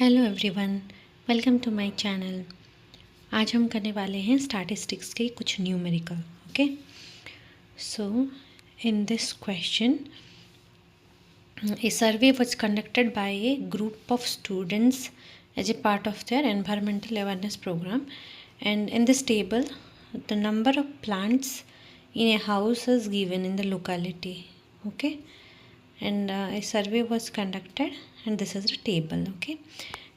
Hello everyone, welcome to my channel. आज हम करने वाले हैं स्टैटिस्टिक्स के कुछ numerical. Okay, so in this question a survey was conducted by a group of students as a part of their environmental awareness programme, and in this table the number of plants in a house is given in the locality. Okay, and a survey was conducted, and this is the table. Okay,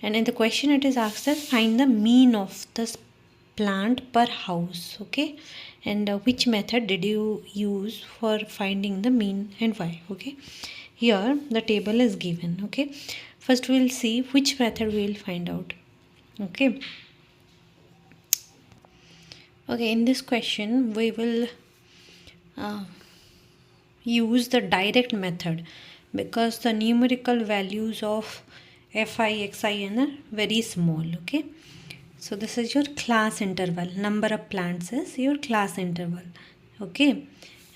and in the question it is asked that find the mean of this plant per house. Okay, and which method did you use for finding the mean and why? Okay, here the table is given. Okay, first we will see which method we will find out. Okay, in this question we will use the direct method because the numerical values of fi xi are very small. Okay, so this is your class interval. Number of plants is your class interval. Okay,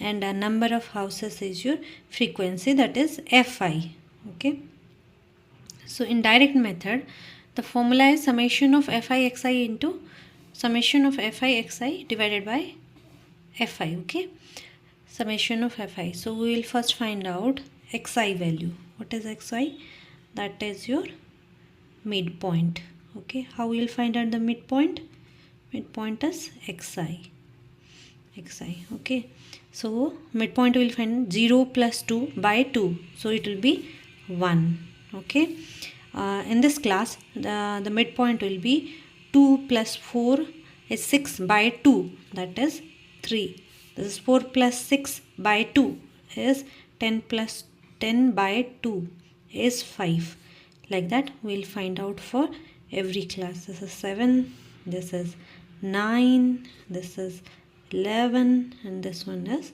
and a number of houses is your frequency, that is fi. Okay, so in direct method the formula is summation of fi xi into summation of fi xi divided by fi. Okay, summation of fi. So we will first find out xi value. What is xi? That is your midpoint. Okay, how we will find out the midpoint? Midpoint is xi. Okay, so midpoint we will find 0 plus 2 by 2, so it will be 1. Okay, in this class the midpoint will be 2 plus 4 is 6 by 2, that is 3. This is 4 plus 6 by 2 is 10 plus 10 by 2 is 5. Like that we will find out for every class. This is 7, this is 9, this is 11, and this one is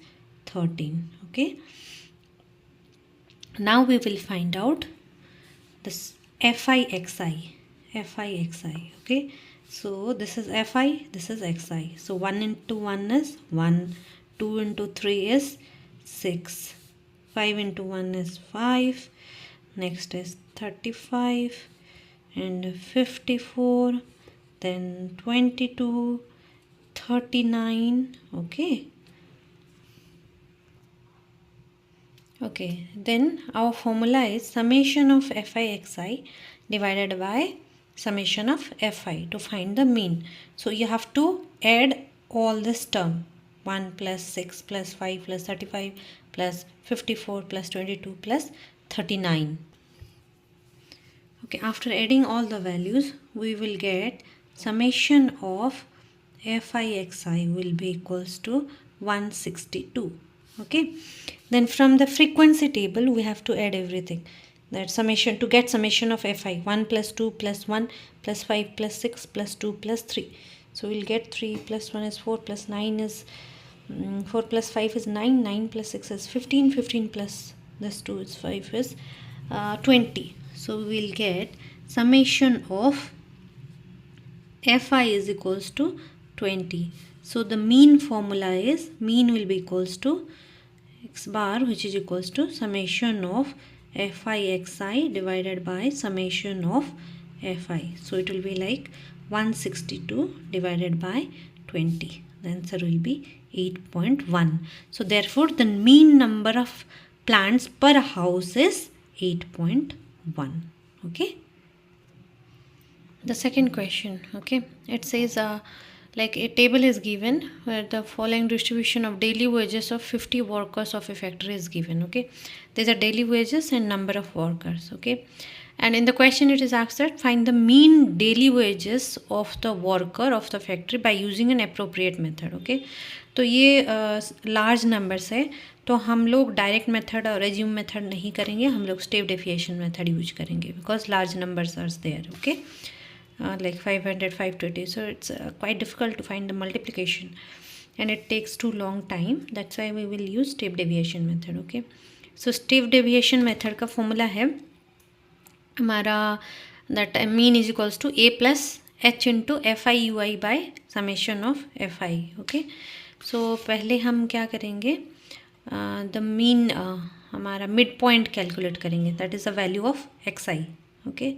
13. Okay, now we will find out this fi xi. Okay, so this is fi, this is xi. So 1 into 1 is 1, 2 into 3 is 6, 5 into 1 is 5, next is 35 and 54, then 22, 39. Okay, then our formula is summation of fi xi divided by summation of fi to find the mean. So you have to add all this term, 1 plus 6 plus 5 plus 35 plus 54 plus 22 plus 39. Okay, after adding all the values we will get summation of fi xi will be equals to 162. Okay, then from the frequency table we have to add everything. That summation, to get summation of fi, 1 plus 2 plus 1 plus 5 plus 6 plus 2 plus 3. So we'll get 3 plus 1 is 4 plus 9 is 4 plus 5 is 9, 9 plus 6 is 15, 15 plus this 2 is 5 is 20. So we'll get summation of fi is equals to 20. So the mean formula is, mean will be equals to x bar, which is equals to summation of fi xi divided by summation of fi. So it will be like 162 divided by 20. The answer will be 8.1. So therefore the mean number of plants per house is 8.1. Okay, the second question. Okay, it says like a table is given where the following distribution of daily wages of 50 workers of a factory is given. Okay, these are daily wages and number of workers. Okay, and in the question it is asked that find the mean daily wages of the worker of the factory by using an appropriate method. Okay, तो ये large numbers है, तो हम लोग direct method और रेज्यूम method नहीं करेंगे, हम लोग स्टेप डेफिएशन मेथड यूज करेंगे because large numbers are there. Okay, like 500, 520, so it's quite difficult to find the multiplication and it takes too long time. That's why we will use step deviation method. Okay, so step deviation method का formula है हमारा that mean is equals to a plus h into fi ui by summation of fi. Okay, so पहले हम क्या करेंगे, the mean हमारा mid point calculate करेंगे, that is the value of xi. Okay,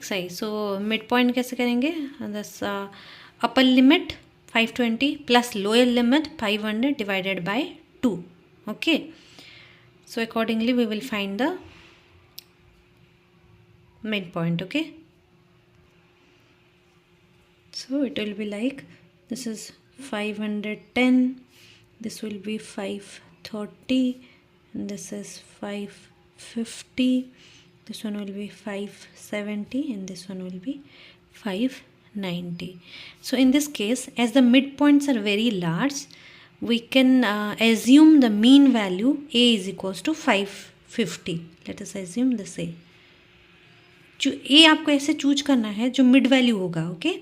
xi. So midpoint कैसे करेंगे? This upper limit 520 plus lower limit 500 divided by 2. Okay. So accordingly we will find the midpoint. Okay. So it will be like, this is 510, this will be 530, and this is 550, this one will be 570, and this one will be 590. So in this case, as the midpoints are very large, we can assume the mean value a is equals to 550. Let us assume this a. ए आपको ऐसे choose करना है जो mid value होगा. Okay,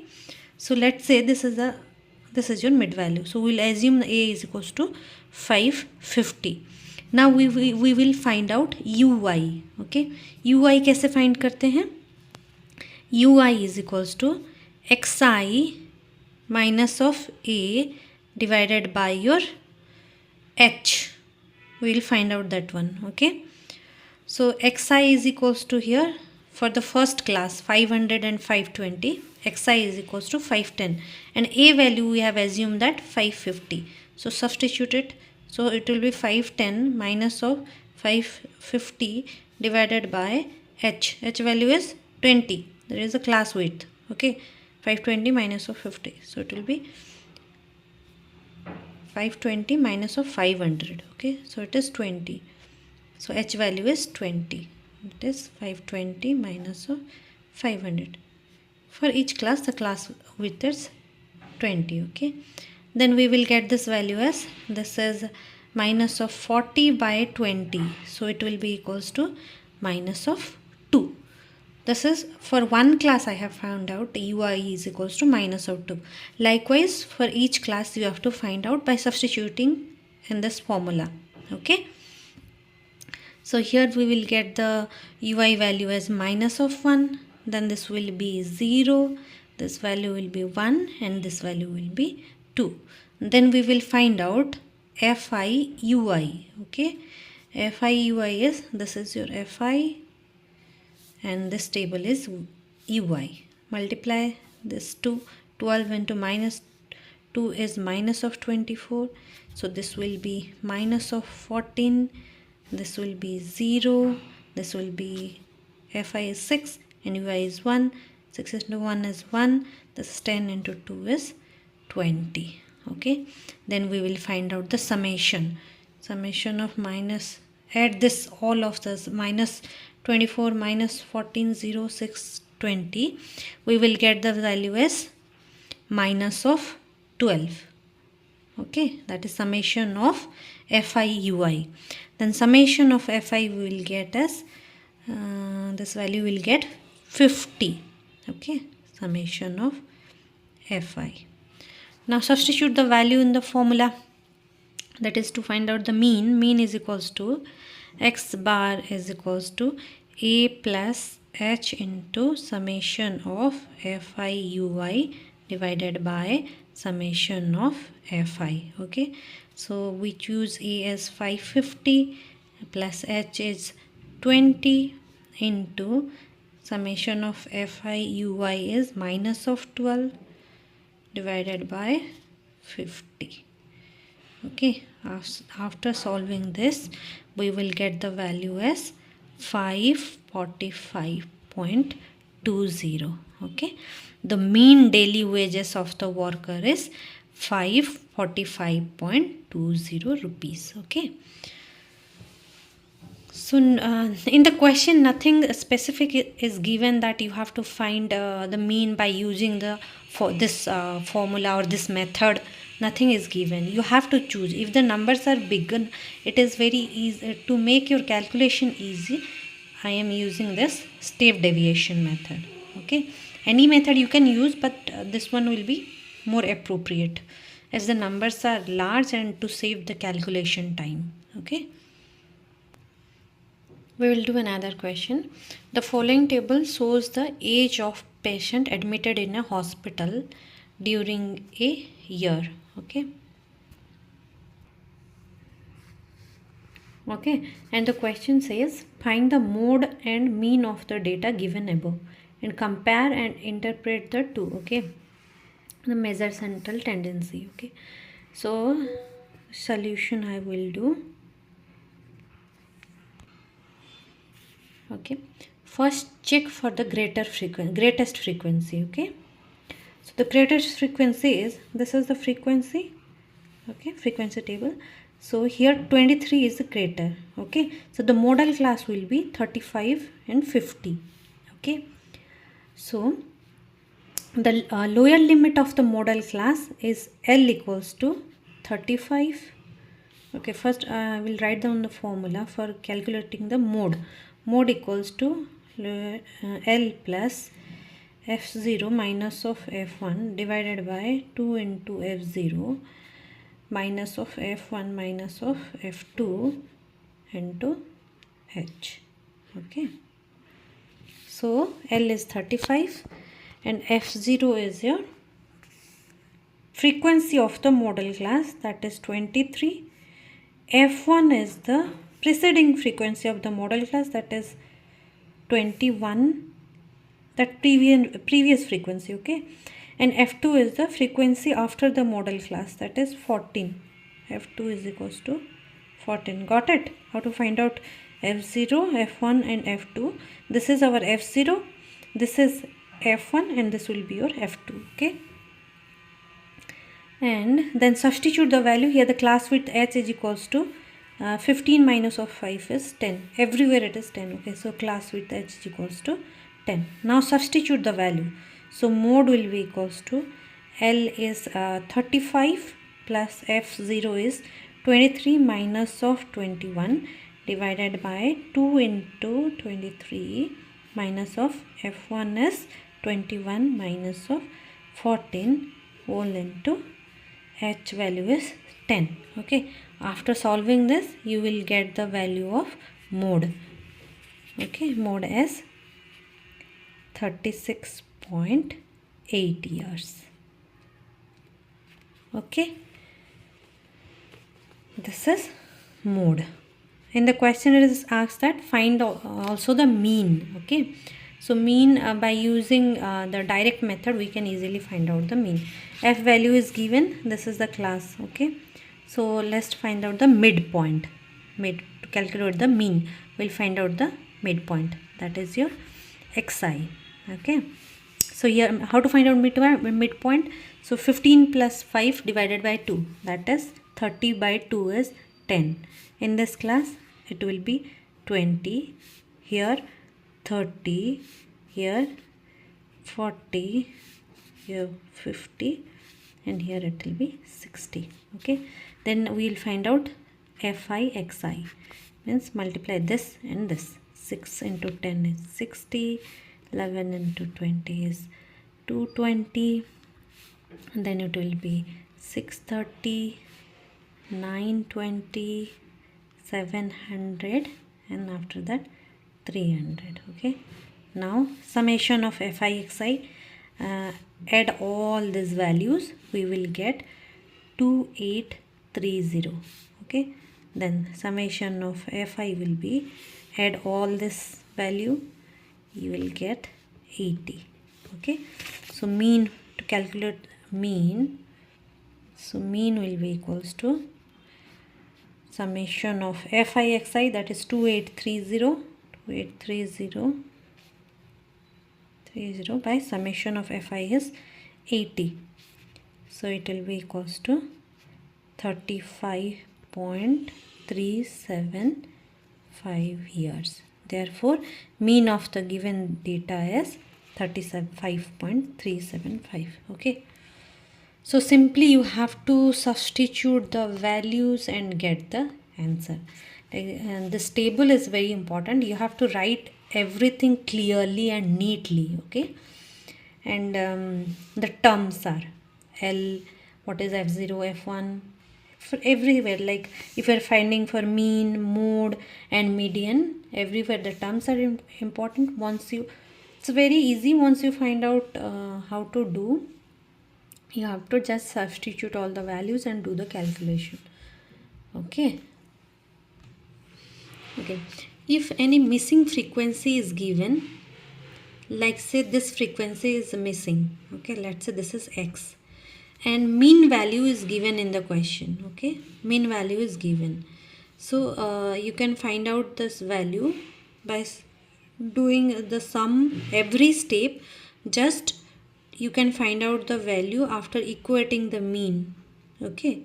so let's say this is your mid value, so we'll assume a is equals to 550. now we will find out ui. okay, ui कैसे find करते हैं? ui is equals to xi minus of a divided by your h. we will find out that one. okay, so xi is equals to, here for the first class 500 and 520, xi is equals to 510, and a value we have assumed that 550. so substitute it. So it will be 510 minus of 550 divided by h. Value is 20. There is a class width. Okay, 520 minus of 50. So it will be 520 minus of 500. Okay, so it is 20. So h value is 20. It is 520 minus of 500. For each class, the class width is 20. Okay, then we will get this value as, this is minus of 40 by 20. So it will be equals to minus of 2. This is for one class I have found out ui is equals to minus of 2. Likewise, for each class you have to find out by substituting in this formula. Okay. So here we will get the ui value as minus of 1, then this will be 0, this value will be 1, and this value will be 2. Then we will find out fi ui. Okay, fi ui is, this is your fi and this table is ui. Multiply this 12 into minus 2 is minus of 24. So this will be minus of 14. This will be 0, this will be fi is 6 and ui is 1, 6 into 1 is 1, this is 10 into 2 is 20. Okay, then we will find out the summation of minus, add this all of this, minus 24 minus 14, 0, 6, 20, we will get the value as minus of 12. Okay, that is summation of fi ui. Then summation of fi we will get as, this value will get 50. Okay, summation of fi. Now substitute the value in the formula, that is to find out the mean. Mean is equals to x bar is equals to a plus h into summation of fi ui divided by summation of fi. Okay, so we choose a as 550 plus h is 20 into summation of fi ui is minus of 12 divided by 50. Okay, after solving this we will get the value as 545.20. okay, the mean daily wages of the worker is 545.20 rupees. Okay, so in the question nothing specific is given that you have to find the mean by using the formula or this method. Nothing is given. You have to choose. If the numbers are big, it is very easy to make your calculation easy. I am using this step deviation method. Okay, any method you can use, but this one will be more appropriate as the numbers are large and to save the calculation time. Okay, we will do another question. The following table shows the age of patient admitted in a hospital during a year. Okay, and the question says find the mode and mean of the data given above. and compare and interpret the two. Okay, the measure central tendency. Okay, so solution I will do. Okay, first check for the greatest frequency. Okay, so the greatest frequency is, this is the frequency. Okay, frequency table. So here 23 is the greater. Okay, so the modal class will be 35 and 50. Okay, so the lower limit of the modal class is L equals to 35. Okay, first I will write down the formula for calculating the mode. Mode equals to L plus f0 minus of f1 divided by 2 into f0 minus of f1 minus of f2 into h. Okay, so L is 35 and f0 is your frequency of the modal class, that is 23. f1 is the preceding frequency of the modal class, that is 21, that previous frequency. Okay, and f2 is the frequency after the modal class, that is 14. f2 is equals to 14. Got it? How to find out f0, f1 and f2? This is our f0, this is f1, and this will be your f2. Okay, and then substitute the value here. The class width h is equals to 15 minus of 5 is 10. Everywhere it is 10. Okay, so class width h is equals to 10. Now substitute the value. So mode will be equals to L is 35 plus f0 is 23 minus of 21 divided by 2 into 23 minus of f1 is 21 minus of 14 whole into h value is 10. Okay, after solving this you will get the value of mode. Okay, mode is 36.8 years. Okay, this is mode. In the question it is asked that find also the mean. Okay, so mean by using the direct method we can easily find out the mean. F value is given, this is the class. Okay, so let's find out the midpoint. To calculate the mean, we'll find out the midpoint, that is your xi. Okay, so here how to find out midpoint? So 15 plus 5 divided by 2, that is 30 by 2 is 10. In this class it will be 20, here 30, here 40, here 50, and here it will be 60. Okay, then we will find out fi xi, means multiply this and this. 6 into 10 is 60, 11 into 20 is 220, and then it will be 630, 920, 700, and after that 300. Okay, now summation of fi xi, add all these values, we will get 2830. Okay, then summation of fi will be, add all this value, you will get 80. Okay, so mean, to calculate mean, so mean will be equals to summation of fi xi, that is 2830 by summation of fi is 80, so it will be equals to 35.375 years. Therefore mean of the given data is 35.375. Okay, so simply you have to substitute the values and get the answer. And this table is very important. You have to write everything clearly and neatly. Okay, and the terms are L, what is f0, f1, for everywhere. Like if you are finding for mean, mode and median, everywhere the terms are important. It's very easy once you find out how to do. You have to just substitute all the values and do the calculation. Okay, if any missing frequency is given, like say this frequency is missing. Okay, let's say this is x, and mean value is given in the question. Okay, mean value is given. So you can find out this value by doing the sum every step. Just you can find out the value after equating the mean. Okay,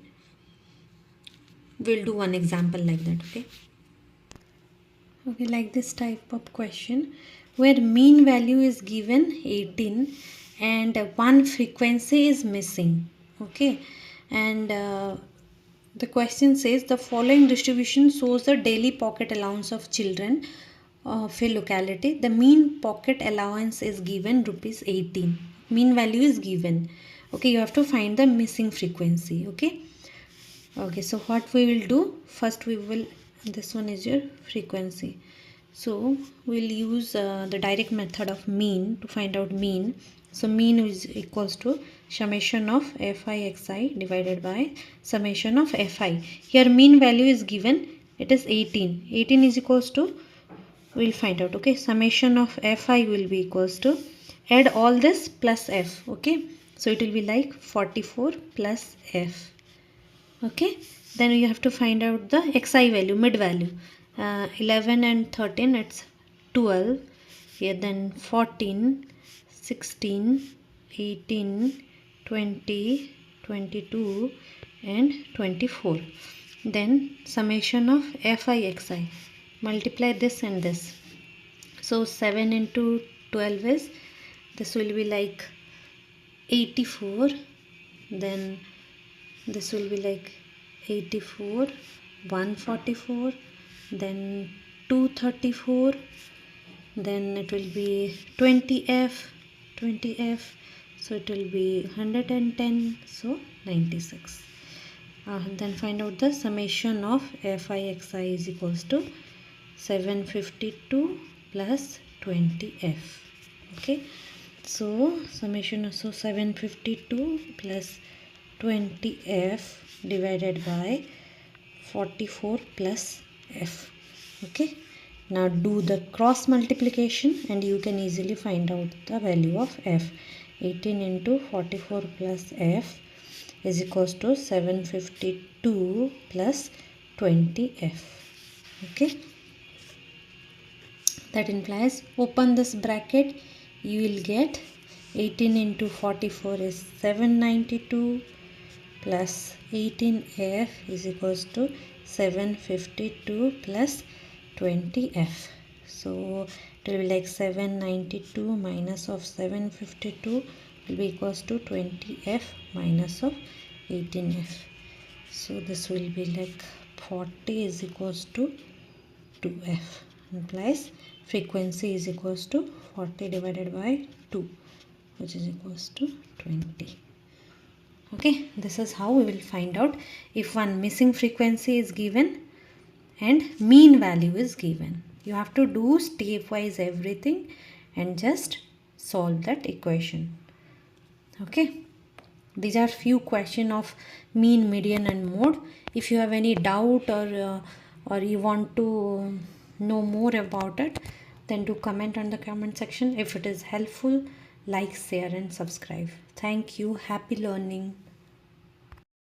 we'll do one example like that. Okay, like this type of question where mean value is given 18 and one frequency is missing. Okay, and the question says the following distribution shows the daily pocket allowance of children of a locality. The mean pocket allowance is given rupees 18. Mean value is given. Okay, you have to find the missing frequency. Okay, so what we will do first, we will, this one is your frequency, so we'll use the direct method of mean to find out mean. So mean is equals to summation of fi divided by summation of fi. Here mean value is given, it is 18. 18 is equals to, we'll find out. Okay, summation of fi will be equals to, add all this plus f. Okay, so it will be like 44 plus f. Okay, then you have to find out the xi value, mid value. 11 and 13, it's 12. Here then 14, 16, 18, 20, 22 and 24. Then summation of fi xi, multiply this and this. So 7 into 12 is, this will be like 84. Then this will be like 84, 144, then 234, then it will be 20f, so it will be 110, so 96. Then find out the summation of fi xi is equals to 752 plus 20f. Okay, so summation of 752 plus 20f divided by 44 plus f. Okay, now do the cross multiplication and you can easily find out the value of f. 18 into 44 plus f is equals to 752 plus 20f. Okay, that implies, open this bracket, you will get 18 into 44 is 792 plus 18f is equals to 752 plus 20f. So it will be like 792 minus of 752 will be equals to 20f minus of 18f. So this will be like 40 is equals to 2f. Implies frequency is equals to 40 divided by 2, which is equals to 20. Okay, this is how we will find out if one missing frequency is given and mean value is given. You have to do stepwise everything and just solve that equation. Okay, these are few questions of mean, median and mode. If you have any doubt or you want to know more about it, then do comment on the comment section. If it is helpful, like, share and subscribe. Thank you. Happy learning.